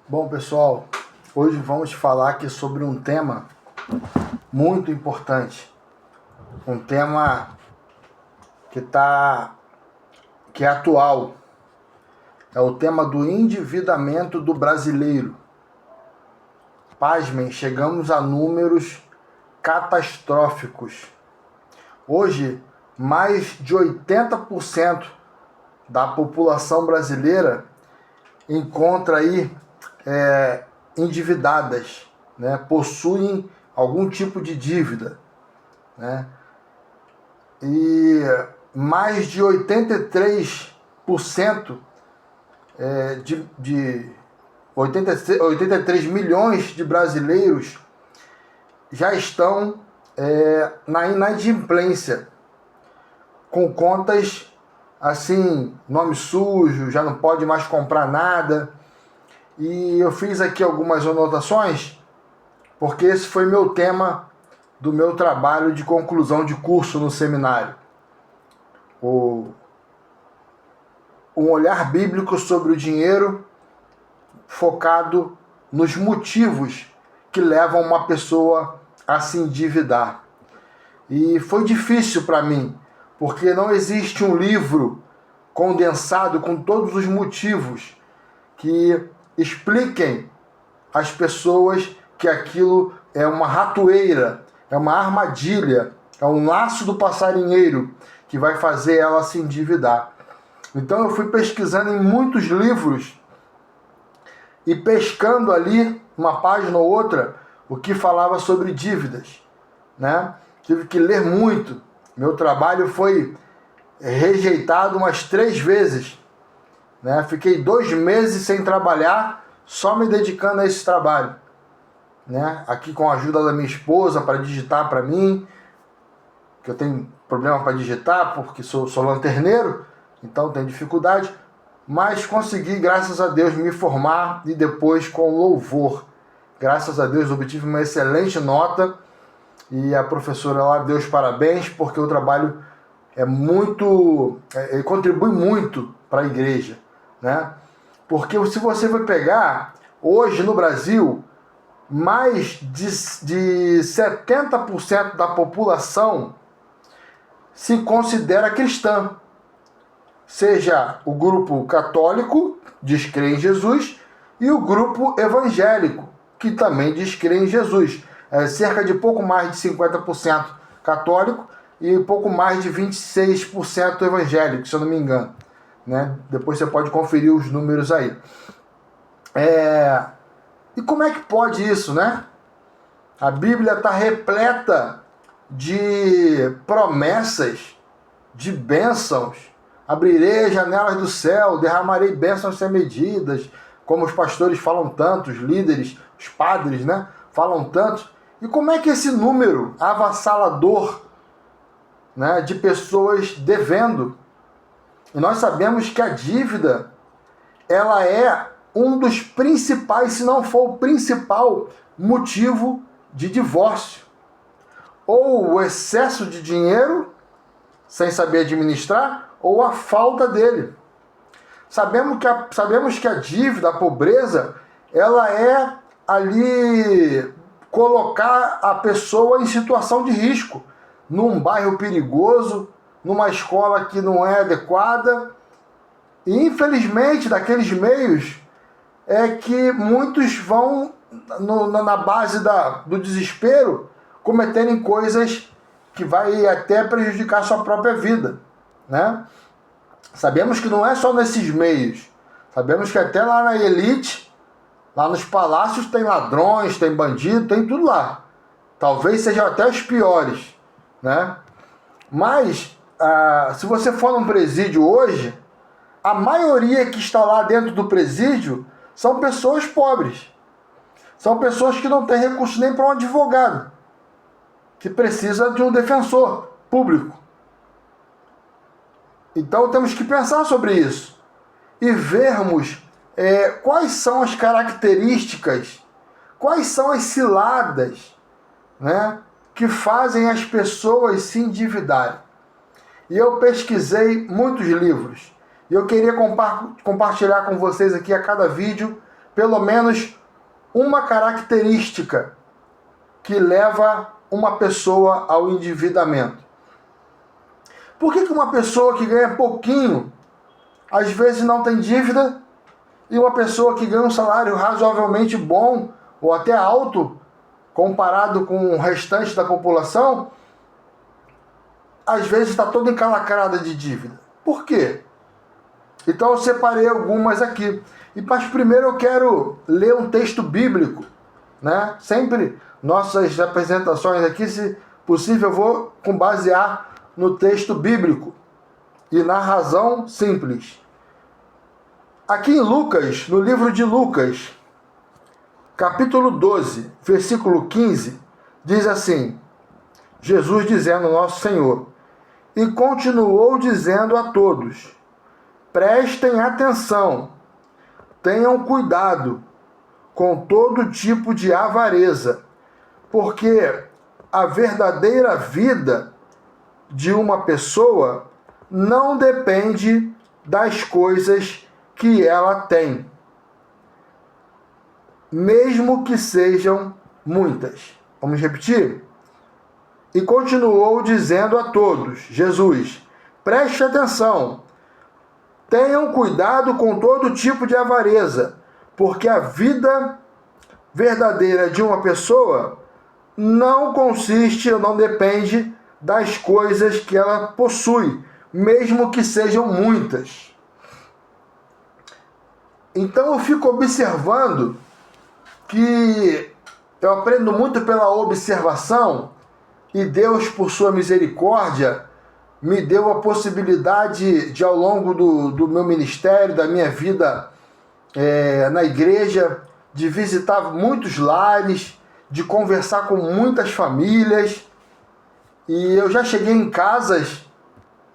Bom, pessoal, hoje vamos falar aqui sobre um tema muito importante, um tema que é atual, é o tema do endividamento do brasileiro. Pasmem, chegamos a números catastróficos. Hoje, mais de 80% da população brasileira encontra aí endividadas, né? Possuem algum tipo de dívida, né? E mais de 83% de 83 milhões de brasileiros já estão na inadimplência, com contas assim, nome sujo, já não pode mais comprar nada. E eu fiz aqui algumas anotações, porque esse foi meu tema do meu trabalho de conclusão de curso no seminário. Um olhar bíblico sobre o dinheiro, focado nos motivos que levam uma pessoa a se endividar. E foi difícil para mim, porque não existe um livro condensado com todos os motivos que expliquem às pessoas que aquilo é uma ratoeira, é uma armadilha, é um laço do passarinheiro que vai fazer ela se endividar. Então eu fui pesquisando em muitos livros e pescando ali, uma página ou outra, o que falava sobre dívidas, né? Tive que ler muito. Meu trabalho foi rejeitado umas 3 vezes, né? Fiquei 2 meses sem trabalhar, só me dedicando a esse trabalho, né? Aqui com a ajuda da minha esposa para digitar para mim, que eu tenho problema para digitar porque sou lanterneiro, então tenho dificuldade, mas consegui, graças a Deus, me formar e depois com louvor. Graças a Deus obtive uma excelente nota e a professora lá deu os parabéns, porque o trabalho ele contribui muito para a igreja, né? Porque se você vai pegar, hoje no Brasil, mais de 70% da população se considera cristã. Seja o grupo católico, diz crer em Jesus, e o grupo evangélico, que também diz crer em Jesus. Cerca de pouco mais de 50% católico e pouco mais de 26% evangélico, se eu não me engano, né? Depois você pode conferir os números aí. E como é que pode isso, né? A Bíblia está repleta de promessas, de bênçãos. Abrirei as janelas do céu, derramarei bênçãos sem medidas, como os pastores falam tanto, os líderes, os padres, né? Falam tanto. E como é que esse número avassalador, né, de pessoas devendo? E nós sabemos que a dívida, ela é um dos principais, se não for o principal motivo de divórcio. Ou o excesso de dinheiro, sem saber administrar, ou a falta dele. Sabemos que a dívida, a pobreza, ela é ali colocar a pessoa em situação de risco, num bairro perigoso, numa escola que não é adequada. E infelizmente, daqueles meios, é que muitos vão na base do desespero cometerem coisas que vai até prejudicar a sua própria vida, né? Sabemos que não é só nesses meios. Sabemos que até lá na elite, lá nos palácios, tem ladrões, tem bandido, tem tudo lá. Talvez sejam até os piores, né? Mas, se você for num presídio hoje, a maioria que está lá dentro do presídio são pessoas pobres. São pessoas que não têm recurso nem para um advogado, que precisa de um defensor público. Então temos que pensar sobre isso e vermos quais são as características, quais são as ciladas, né, que fazem as pessoas se endividarem. E eu pesquisei muitos livros e eu queria compartilhar com vocês aqui a cada vídeo pelo menos uma característica que leva uma pessoa ao endividamento. Por que uma pessoa que ganha pouquinho, às vezes não tem dívida, e uma pessoa que ganha um salário razoavelmente bom, ou até alto, comparado com o restante da população, às vezes está toda encalacrada de dívida? Por quê? Então eu separei algumas aqui. Mas primeiro eu quero ler um texto bíblico, né? Sempre nossas apresentações aqui, se possível, eu vou basear no texto bíblico e na razão simples. Aqui em Lucas, no livro de Lucas, capítulo 12, versículo 15, diz assim, Jesus dizendo, nosso Senhor, e continuou dizendo a todos, prestem atenção, tenham cuidado com todo tipo de avareza, porque a verdadeira vida de uma pessoa não depende das coisas que ela tem, mesmo que sejam muitas. Vamos repetir? E continuou dizendo a todos, Jesus, preste atenção, tenham cuidado com todo tipo de avareza, porque a vida verdadeira de uma pessoa não consiste ou não depende das coisas que ela possui, mesmo que sejam muitas. Então eu fico observando que eu aprendo muito pela observação e Deus, por sua misericórdia, me deu a possibilidade de, ao longo do meu ministério, da minha vida na igreja, de visitar muitos lares, de conversar com muitas famílias. E eu já cheguei em casas,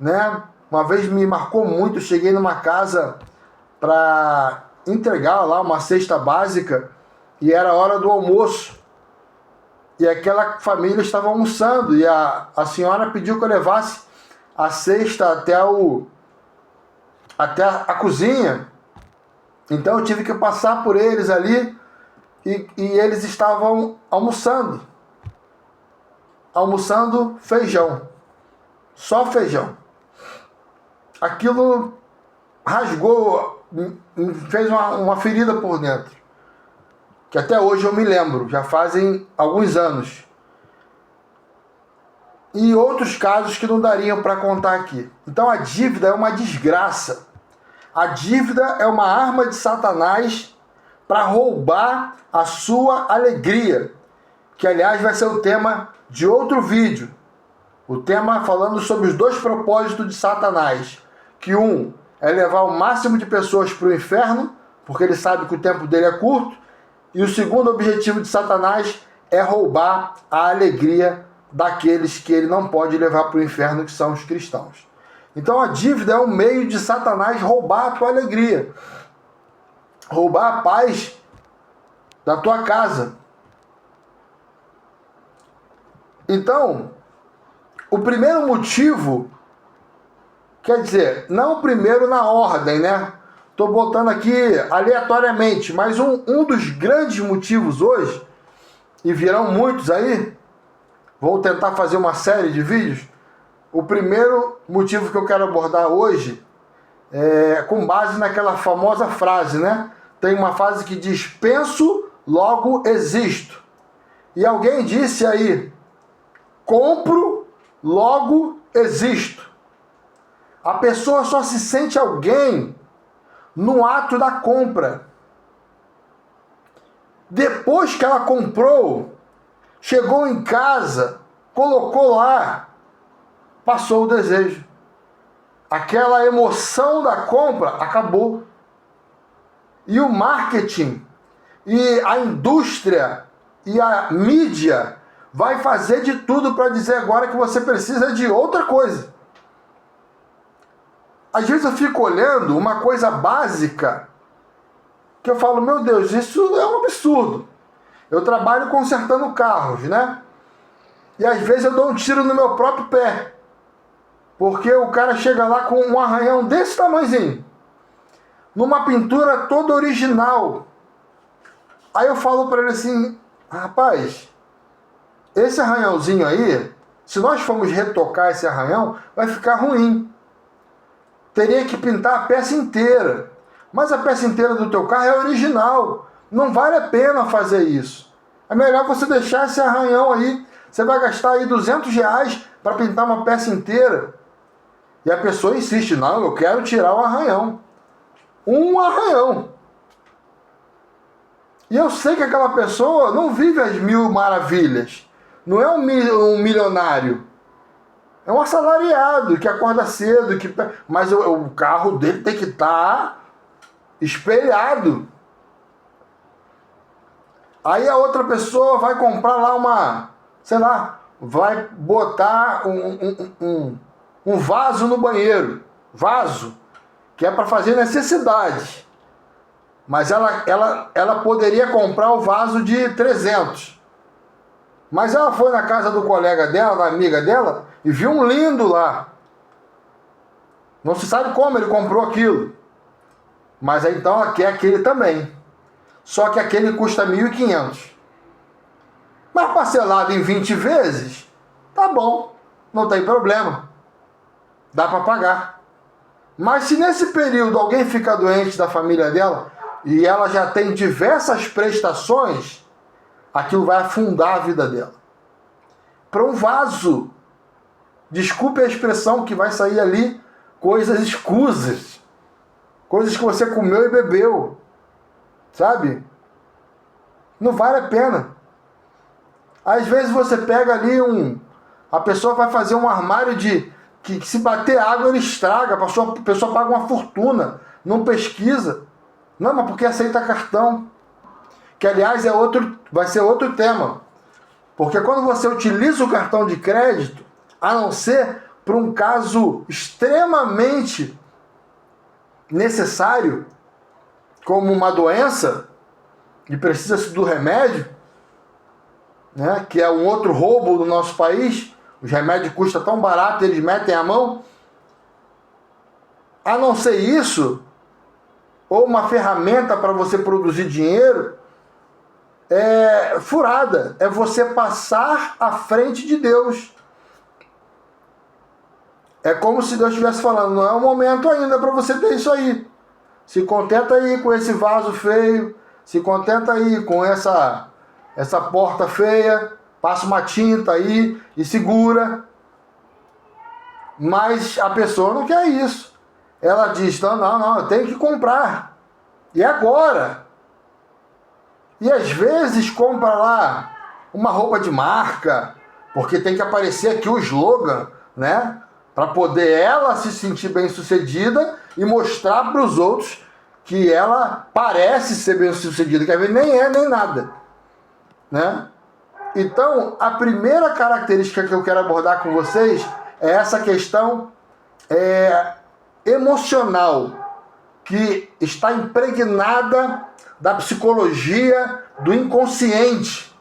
né? Uma vez me marcou muito, cheguei numa casa para entregar lá uma cesta básica e era hora do almoço. E aquela família estava almoçando e a senhora pediu que eu levasse a cesta até a cozinha. Então eu tive que passar por eles ali e eles estavam almoçando feijão, só feijão. Aquilo rasgou, fez uma ferida por dentro, que até hoje eu me lembro, já fazem alguns anos. E outros casos que não dariam para contar aqui. Então a dívida é uma desgraça. A dívida é uma arma de Satanás para roubar a sua alegria, que aliás vai ser o tema de outro vídeo. O tema falando sobre os dois propósitos de Satanás, que um é levar o máximo de pessoas para o inferno, porque ele sabe que o tempo dele é curto, e o segundo objetivo de Satanás é roubar a alegria daqueles que ele não pode levar para o inferno, que são os cristãos. Então a dívida é um meio de Satanás roubar a tua alegria, roubar a paz da tua casa. Então, o primeiro motivo, quer dizer, não o primeiro na ordem, né? Estou botando aqui aleatoriamente, mas um dos grandes motivos hoje, e virão muitos aí, vou tentar fazer uma série de vídeos. O primeiro motivo que eu quero abordar hoje é com base naquela famosa frase, né? Tem uma frase que diz, penso, logo existo. E alguém disse aí, compro, logo existo. A pessoa só se sente alguém no ato da compra. Depois que ela comprou, chegou em casa, colocou lá, passou o desejo. Aquela emoção da compra acabou. E o marketing, e a indústria, e a mídia vai fazer de tudo para dizer agora que você precisa de outra coisa. Às vezes eu fico olhando uma coisa básica que eu falo, meu Deus, isso é um absurdo. Eu trabalho consertando carros, né? E às vezes eu dou um tiro no meu próprio pé. Porque o cara chega lá com um arranhão desse tamanhozinho, numa pintura toda original, Aí eu falo para ele assim, rapaz, esse arranhãozinho aí, se nós formos retocar esse arranhão, vai ficar ruim. Teria que pintar a peça inteira. Mas a peça inteira do teu carro é original. Não vale a pena fazer isso. É melhor você deixar esse arranhão aí. Você vai gastar aí R$200 para pintar uma peça inteira. E a pessoa insiste, não, eu quero tirar o arranhão. Um arranhão. E eu sei que aquela pessoa não vive as mil maravilhas. Não é um milionário. É um assalariado que acorda cedo, mas o carro dele tem que estar espelhado. Aí a outra pessoa vai comprar lá vai botar um vaso no banheiro. Vaso, que é para fazer necessidade. Mas ela poderia comprar o vaso de 300. Mas ela foi na casa do colega dela, da amiga dela, e viu um lindo lá. Não se sabe como ele comprou aquilo. Mas aí então ela quer aquele também. Só que aquele custa 1.500. Mas parcelado em 20 vezes, tá bom, não tem problema. Dá para pagar. Mas se nesse período alguém fica doente da família dela, e ela já tem diversas prestações, aquilo vai afundar a vida dela. Para um vaso, desculpe a expressão que vai sair ali, coisas escusas. Coisas que você comeu e bebeu. Sabe? Não vale a pena. Às vezes você pega ali a pessoa vai fazer um armário que se bater água ele estraga. A pessoa paga uma fortuna. Não pesquisa. Não, mas porque aceita cartão. Que aliás vai ser outro tema. Porque quando você utiliza o cartão de crédito, a não ser para um caso extremamente necessário, como uma doença, e precisa-se do remédio, né, que é um outro roubo do nosso país, os remédios custam tão barato, eles metem a mão. A não ser isso, ou uma ferramenta para você produzir dinheiro, é furada, é você passar à frente de Deus. É como se Deus estivesse falando, não é o momento ainda para você ter isso aí. Se contenta aí com esse vaso feio, se contenta aí com essa porta feia, passa uma tinta aí e segura. Mas a pessoa não quer isso. Ela diz, não, eu tenho que comprar. E agora? E às vezes compra lá uma roupa de marca, porque tem que aparecer aqui o slogan, né? Para poder ela se sentir bem sucedida e mostrar para os outros que ela parece ser bem sucedida, que às vezes nem é nem nada, né? Então, a primeira característica que eu quero abordar com vocês é essa questão emocional, que está impregnada da psicologia do inconsciente,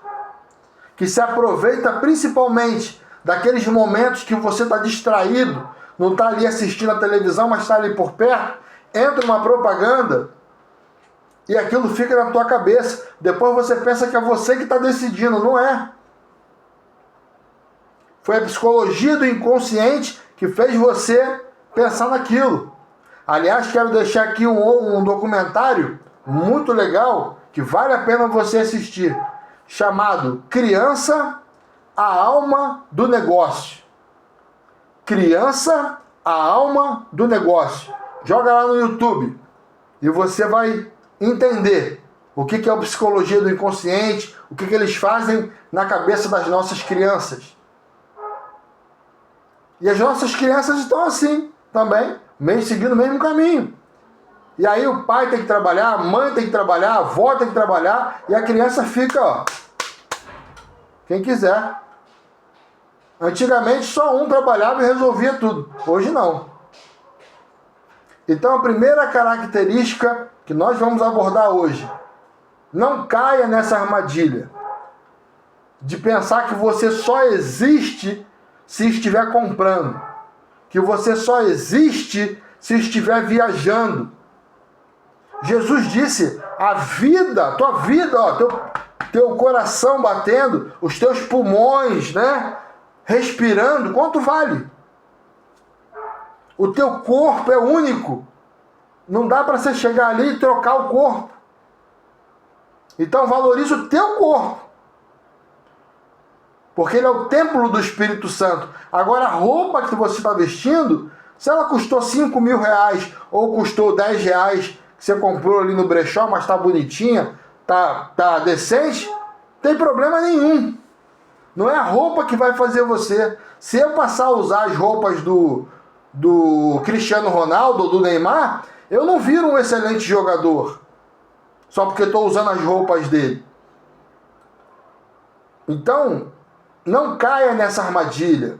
que se aproveita principalmente daqueles momentos que você está distraído, não está ali assistindo a televisão, mas está ali por perto, entra uma propaganda e aquilo fica na tua cabeça. Depois você pensa que é você que está decidindo, não é. Foi a psicologia do inconsciente que fez você pensar naquilo. Aliás, quero deixar aqui um documentário muito legal, que vale a pena você assistir, chamado Criança, a Alma do Negócio. Criança, a Alma do Negócio. Joga lá no YouTube e você vai entender o que é a psicologia do inconsciente, o que eles fazem na cabeça das nossas crianças. E as nossas crianças estão assim também, meio seguindo o mesmo caminho. E aí o pai tem que trabalhar, a mãe tem que trabalhar, a avó tem que trabalhar, e a criança fica, ó, quem quiser. Antigamente só um trabalhava e resolvia tudo. Hoje não. Então a primeira característica que nós vamos abordar hoje, não caia nessa armadilha de pensar que você só existe se estiver comprando, que você só existe se estiver viajando, Jesus disse, a vida, tua vida, ó, teu coração batendo, os teus pulmões, né, respirando, quanto vale? O teu corpo é único. Não dá para você chegar ali e trocar o corpo. Então valorize o teu corpo. Porque ele é o templo do Espírito Santo. Agora a roupa que você está vestindo, se ela custou 5 mil reais ou custou 10 reais, que você comprou ali no brechó, mas está bonitinha, tá decente, não tem problema nenhum. Não é a roupa que vai fazer você. Se eu passar a usar as roupas do Cristiano Ronaldo, do Neymar, eu não viro um excelente jogador. Só porque estou usando as roupas dele. Então, não caia nessa armadilha.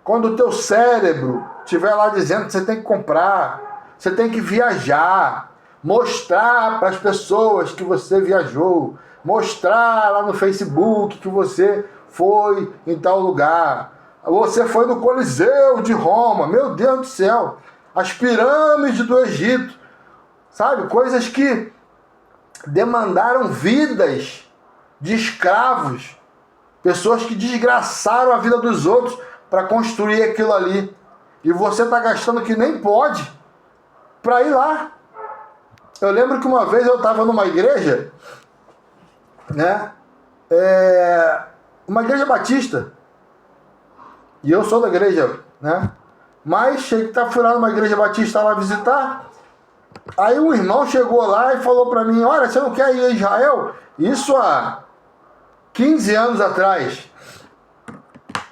Quando o teu cérebro estiver lá dizendo que você tem que comprar, você tem que viajar, mostrar para as pessoas que você viajou, mostrar lá no Facebook que você foi em tal lugar, você foi no Coliseu de Roma, meu Deus do céu, as pirâmides do Egito, sabe? Coisas que demandaram vidas de escravos, pessoas que desgraçaram a vida dos outros para construir aquilo ali. E você está gastando que nem pode para ir lá. Eu lembro que uma vez eu estava numa igreja, né? Uma igreja batista. E eu sou da igreja, né? Mas fui lá numa igreja batista lá visitar. Aí um irmão chegou lá e falou para mim, olha, você não quer ir a Israel? Isso há 15 anos atrás.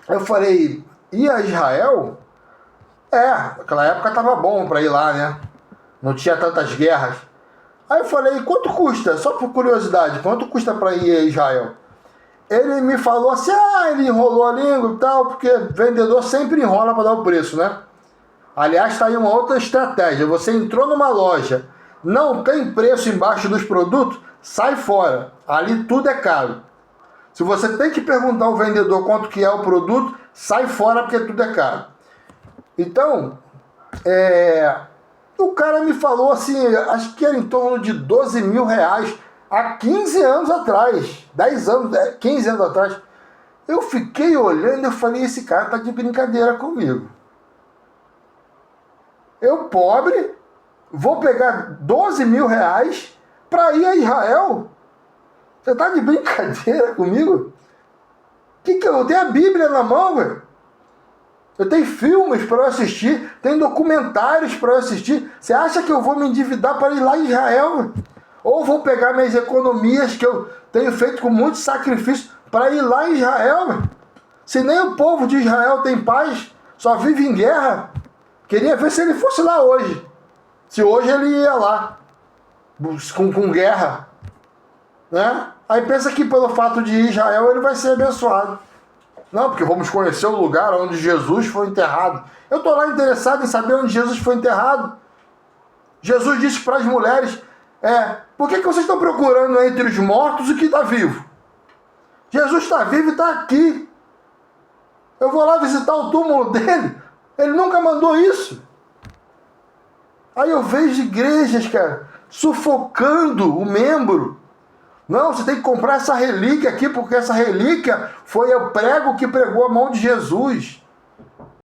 Eu falei, ir a Israel? Naquela época tava bom para ir lá, né? Não tinha tantas guerras. Aí eu falei, quanto custa? Só por curiosidade, quanto custa para ir a Israel? Ele me falou assim, ele enrolou a língua e tal, porque vendedor sempre enrola para dar o preço, né? Aliás, está aí uma outra estratégia. Você entrou numa loja, não tem preço embaixo dos produtos, sai fora. Ali tudo é caro. Se você tem que perguntar ao vendedor quanto que é o produto, sai fora porque tudo é caro. Então, o cara me falou assim, acho que era em torno de 12 mil reais há 15 anos atrás, 10 anos, 15 anos atrás. Eu fiquei olhando e falei, esse cara tá de brincadeira comigo. Eu, pobre, vou pegar 12 mil reais para ir a Israel? Você tá de brincadeira comigo? Que eu tenho a Bíblia na mão, velho. Eu tenho filmes para eu assistir, tem documentários para eu assistir. Você acha que eu vou me endividar para ir lá em Israel, velho? Ou vou pegar minhas economias que eu tenho feito com muito sacrifício para ir lá em Israel, velho? Se nem o povo de Israel tem paz, só vive em guerra. Queria ver se ele fosse lá hoje. Se hoje ele ia lá, com guerra. Né? Aí pensa que pelo fato de ir a Israel ele vai ser abençoado. Não, porque vamos conhecer o lugar onde Jesus foi enterrado. Eu estou lá interessado em saber onde Jesus foi enterrado. Jesus disse para as mulheres, por que vocês estão procurando entre os mortos o que está vivo? Jesus está vivo e está aqui. Eu vou lá visitar o túmulo dele. Ele nunca mandou isso. Aí eu vejo igrejas, cara, sufocando o membro. Não, você tem que comprar essa relíquia aqui, porque essa relíquia foi o prego que pregou a mão de Jesus.